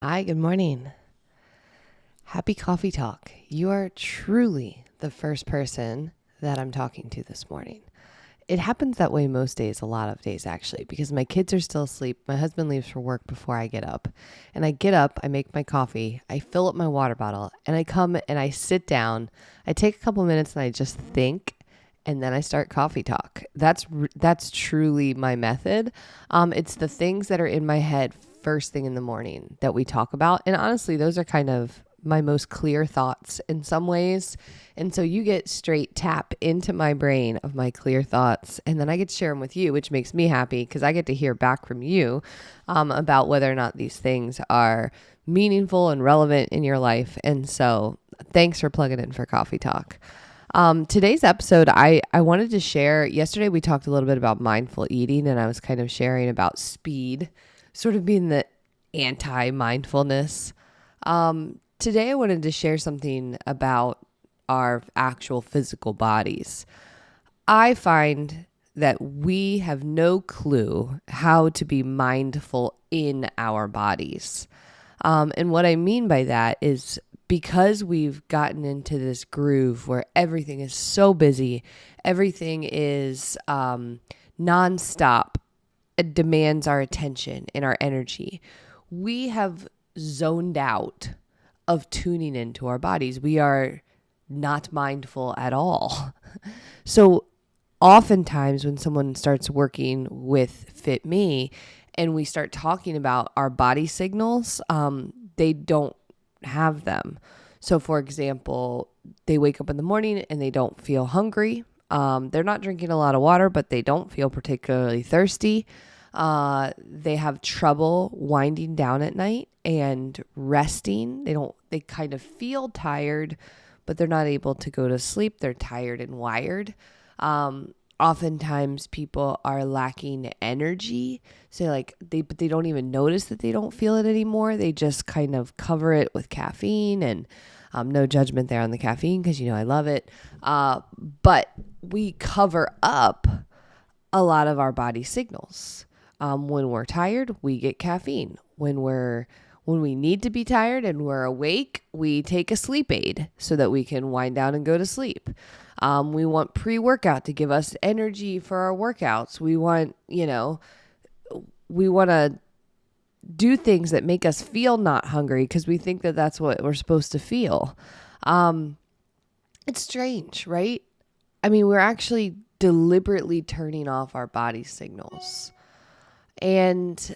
Hi, good morning. Happy coffee talk. You are truly the first person that I'm talking to this morning. It happens that way most days, a lot of days actually, because my kids are still asleep. My husband leaves for work before I get up. And I get up, I make my coffee, I fill up my water bottle, and I come and I sit down. I take a couple minutes and I just think, and then I start coffee talk. That's truly my method. It's the things that are in my head first thing in the morning that we talk about. And honestly, those are kind of my most clear thoughts in some ways. And so you get straight tap into my brain of my clear thoughts. And then I get to share them with you, which makes me happy because I get to hear back from you about whether or not these things are meaningful and relevant in your life. And so thanks for plugging in for Coffee Talk. Today's episode, I wanted to share. Yesterday, we talked a little bit about mindful eating, and I was kind of sharing about speed, sort of being the anti-mindfulness. Today, I wanted to share something about our actual physical bodies. I find that we have no clue how to be mindful in our bodies. And what I mean by that is because we've gotten into this groove where everything is so busy, everything is nonstop, it demands our attention and our energy. We have zoned out of tuning into our bodies. We are not mindful at all. So oftentimes when someone starts working with fitme and we start talking about our body signals, they don't have them. So for example, they wake up in the morning and they don't feel hungry. They're not drinking a lot of water, but they don't feel particularly thirsty. They have trouble winding down at night and resting. They kind of feel tired, but they're not able to go to sleep. They're tired and wired. Oftentimes people are lacking energy. So but they don't even notice that they don't feel it anymore. They just kind of cover it with caffeine, and no judgment there on the caffeine because, I love it. But we cover up a lot of our body signals. When we're tired, we get caffeine. When we need to be tired and we're awake, we take a sleep aid so that we can wind down and go to sleep. We want pre-workout to give us energy for our workouts. We want to do things that make us feel not hungry because we think that that's what we're supposed to feel. It's strange, right? I mean, we're actually deliberately turning off our body signals. And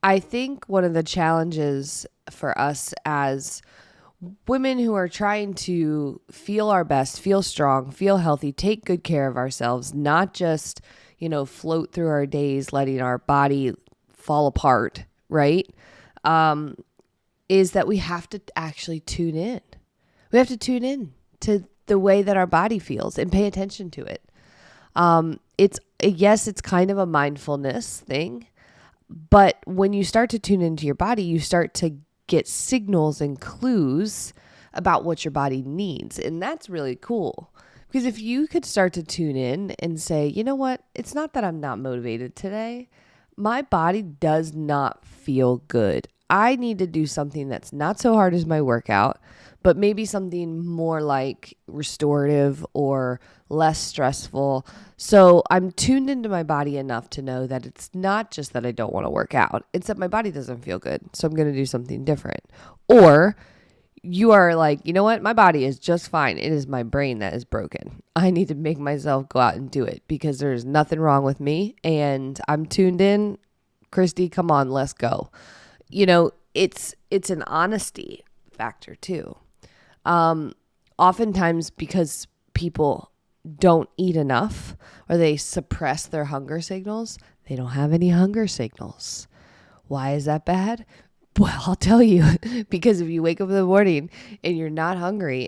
I think one of the challenges for us as women who are trying to feel our best, feel strong, feel healthy, take good care of ourselves, not just, float through our days letting our body fall apart, right? Is that we have to actually tune in. We have to tune in to the way that our body feels and pay attention to it. It's kind of a mindfulness thing, but when you start to tune into your body, you start to get signals and clues about what your body needs. And that's really cool. Because if you could start to tune in and say, you know what, it's not that I'm not motivated today. My body does not feel good. I need to do something that's not so hard as my workout, but maybe something more like restorative or less stressful. So I'm tuned into my body enough to know that it's not just that I don't want to work out. It's that my body doesn't feel good. So I'm going to do something different. Or you are like, you know what? My body is just fine. It is my brain that is broken. I need to make myself go out and do it because there's nothing wrong with me. And I'm tuned in. Christy, come on, let's go. It's an honesty factor too. Oftentimes because people don't eat enough or they suppress their hunger signals, they don't have any hunger signals. Why is that bad? Well, I'll tell you, because if you wake up in the morning and you're not hungry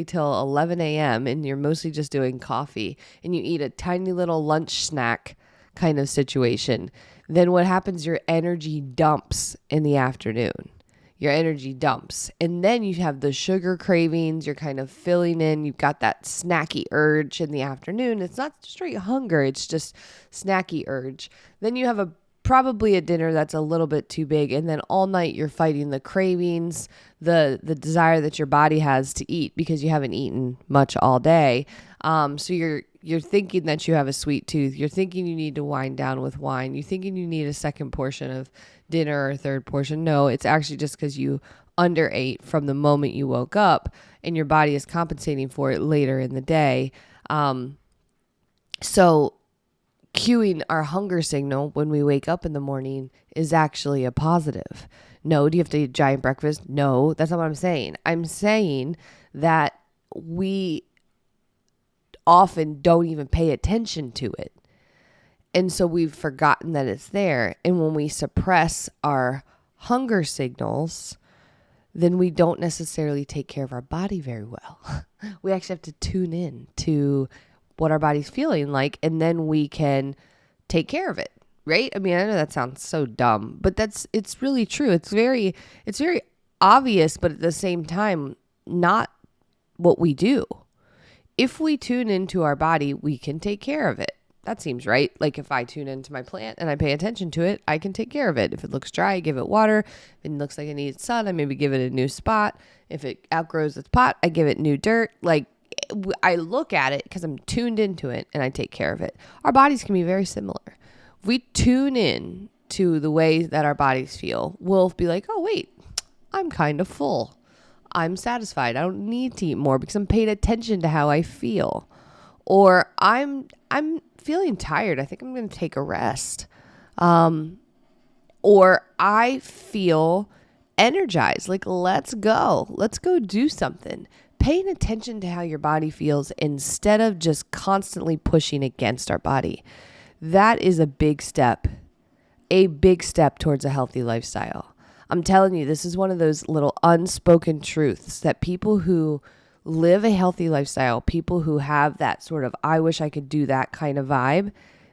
till 11 a.m. and you're mostly just doing coffee and you eat a tiny little lunch snack kind of situation, then what happens? Your energy dumps in the afternoon. Your energy dumps. And then you have the sugar cravings. You're kind of filling in. You've got that snacky urge in the afternoon. It's not straight hunger. It's just snacky urge. Then you have a probably a dinner that's a little bit too big, and then all night you're fighting the cravings, the desire that your body has to eat because you haven't eaten much all day. So you're thinking that you have a sweet tooth. You're thinking you need to wind down with wine. You're thinking you need a second portion of dinner or a third portion. No, it's actually just because you underate from the moment you woke up, and your body is compensating for it later in the day. So cueing our hunger signal when we wake up in the morning is actually a positive. No, do you have to eat a giant breakfast? No, that's not what I'm saying. I'm saying that we often don't even pay attention to it. And so we've forgotten that it's there. And when we suppress our hunger signals, then we don't necessarily take care of our body very well. We actually have to tune in to what our body's feeling like, and then we can take care of it, right? I mean, I know that sounds so dumb, but it's really true. It's very obvious, but at the same time, not what we do. If we tune into our body, we can take care of it. That seems right. Like if I tune into my plant and I pay attention to it, I can take care of it. If it looks dry, I give it water. If it looks like it needs sun, I maybe give it a new spot. If it outgrows its pot, I give it new dirt. Like I look at it because I'm tuned into it and I take care of it. Our bodies can be very similar. If we tune in to the way that our bodies feel, we'll be like, oh, wait, I'm kind of full. I'm satisfied. I don't need to eat more because I'm paying attention to how I feel. Or I'm feeling tired. I think I'm going to take a rest. Or I feel energized. Like, let's go do something. Paying attention to how your body feels instead of just constantly pushing against our body. That is a big step towards a healthy lifestyle. I'm telling you, this is one of those little unspoken truths that people who live a healthy lifestyle, people who have that sort of, I wish I could do that kind of vibe,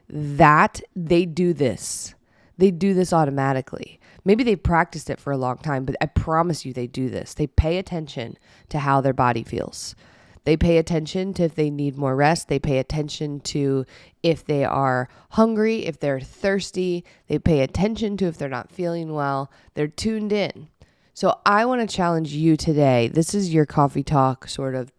that they do this. They do this automatically. Maybe they practiced it for a long time, but I promise you they do this. They pay attention to how their body feels. They pay attention to if they need more rest. They pay attention to if they are hungry, if they're thirsty. They pay attention to if they're not feeling well. They're tuned in. So I want to challenge you today. This is your coffee talk sort of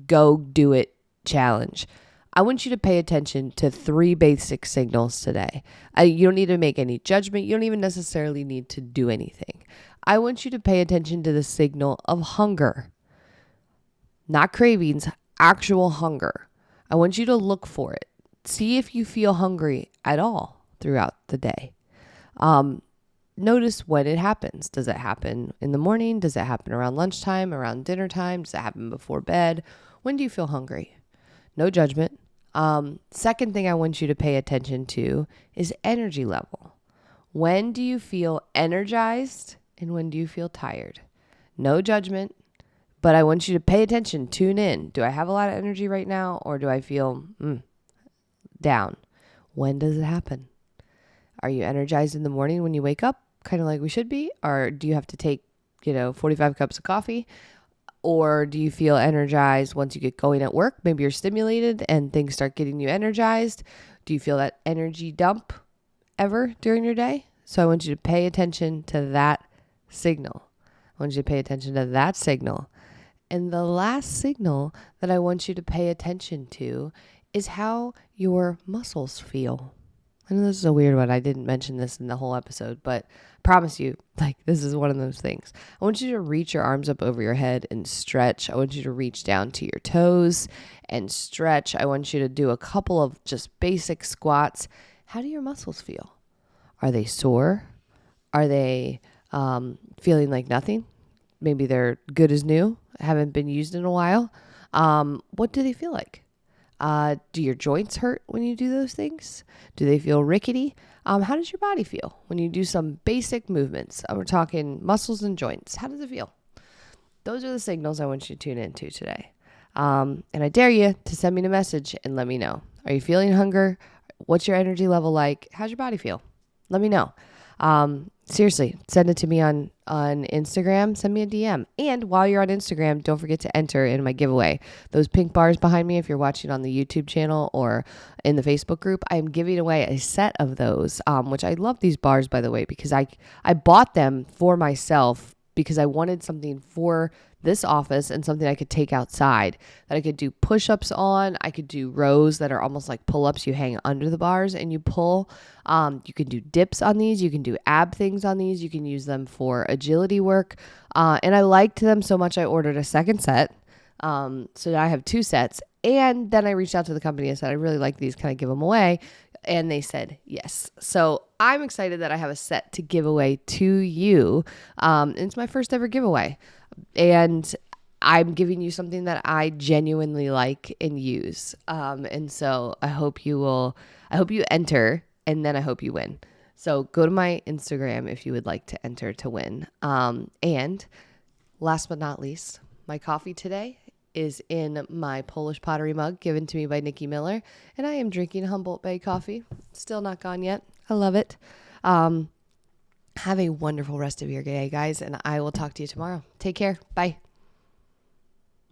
go do it challenge. I want you to pay attention to 3 basic signals today. You don't need to make any judgment. You don't even necessarily need to do anything. I want you to pay attention to the signal of hunger. Not cravings, actual hunger. I want you to look for it. See if you feel hungry at all throughout the day. Notice when it happens. Does it happen in the morning? Does it happen around lunchtime, around dinner time? Does it happen before bed? When do you feel hungry? No judgment. Second thing I want you to pay attention to is energy level. When do you feel energized and when do you feel tired? No judgment, but I want you to pay attention, tune in. Do I have a lot of energy right now or do I feel down? When does it happen? Are you energized in the morning when you wake up, kind of like we should be? Or do you have to take, 45 cups of coffee? Or do you feel energized once you get going at work? Maybe you're stimulated and things start getting you energized. Do you feel that energy dump ever during your day? So I want you to pay attention to that signal. I want you to pay attention to that signal. And the last signal that I want you to pay attention to is how your muscles feel. I know this is a weird one. I didn't mention this in the whole episode, but I promise you, this is one of those things. I want you to reach your arms up over your head and stretch. I want you to reach down to your toes and stretch. I want you to do a couple of just basic squats. How do your muscles feel? Are they sore? Are they feeling like nothing? Maybe they're good as new, haven't been used in a while. What do they feel like? Do your joints hurt when you do those things? Do they feel rickety? How does your body feel when you do some basic movements? We're talking muscles and joints. How does it feel? Those are the signals I want you to tune into today. And I dare you to send me a message and let me know. Are you feeling hunger? What's your energy level like? How's your body feel? Let me know. Seriously, send it to me on on Instagram, send me a DM. And while you're on Instagram, don't forget to enter in my giveaway. Those pink bars behind me, if you're watching on the YouTube channel or in the Facebook group, I'm giving away a set of those, which I love these bars, by the way, because I bought them for myself because I wanted something for this office and something I could take outside that I could do push-ups on. I could do rows that are almost like pull-ups. You hang under the bars and you pull. You can do dips on these. You can do ab things on these. You can use them for agility work. And I liked them so much I ordered a second set. So now I have 2 sets. And then I reached out to the company and said, I really like these. Can I give them away? And they said yes. So I'm excited that I have a set to give away to you. It's my first ever giveaway. And I'm giving you something that I genuinely like and use. And so I hope you enter, and then I hope you win. So go to my Instagram if you would like to enter to win. And last but not least, my coffee today is in my Polish pottery mug given to me by Nikki Miller. And I am drinking Humboldt Bay coffee. Still not gone yet. I love it. Have a wonderful rest of your day, guys, and I will talk to you tomorrow. Take care. Bye.